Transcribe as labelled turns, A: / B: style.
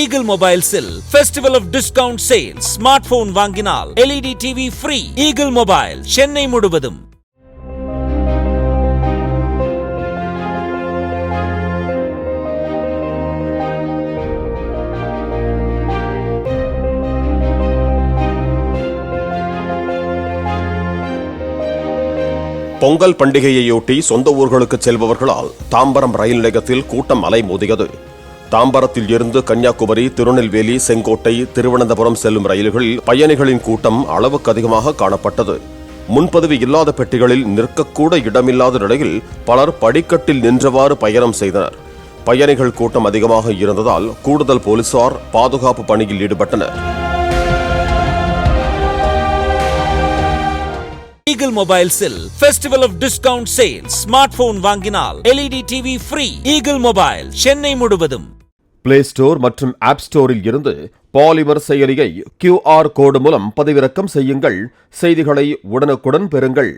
A: Eagle Mobiles-இல் Festival of Discount Sale. Smartphone வாங்கினால் LED TV free. Eagle Mobile, Chennai முழுவதும்.
B: பொங்கல் பண்டிகையையொட்டி சொந்த ஊர்களுக்கு செல்பவர்களால் தாம்பரம் ரயில் நிலையத்தில் கூட்டம் அலைமோதியது. தாம்பரத்தில் இருந்து கன்னியாகுமரி, திருநெல்வேலி, செங்கோட்டை, திருவனந்தபுரம் செல்லும் ரயில்களில் பயணிகளின் கூட்டம் அளவுக்கு அதிகமாக காணப்பட்டது. முன்பதிவு இல்லாத பெட்டிகளில் நிற்கக்கூட இடமில்லாத நிலையில் பலர் படிக்கட்டில் நின்றவாறு பயணம் செய்தனர். பயணிகள் கூட்டம் அதிகமாக இருந்ததால் கூடுதல் போலீசார் பாதுகாப்பு பணியில் ஈடுபட்டனர்.
A: Eagle Mobiles-இல் Festival of Discount Sale. Smartphone வாங்கினால் LED TV free. Eagle Mobile, Chennai முழுவதும்.
B: பிளே ஸ்டோர் மற்றும் ஆப் ஸ்டோரில் இருந்து பாலிமர் செயலியை QR கோடு மூலம் பதிவிறக்கம் செய்யுங்கள். செய்திகளை உடனுக்குடன் பெறுங்கள்.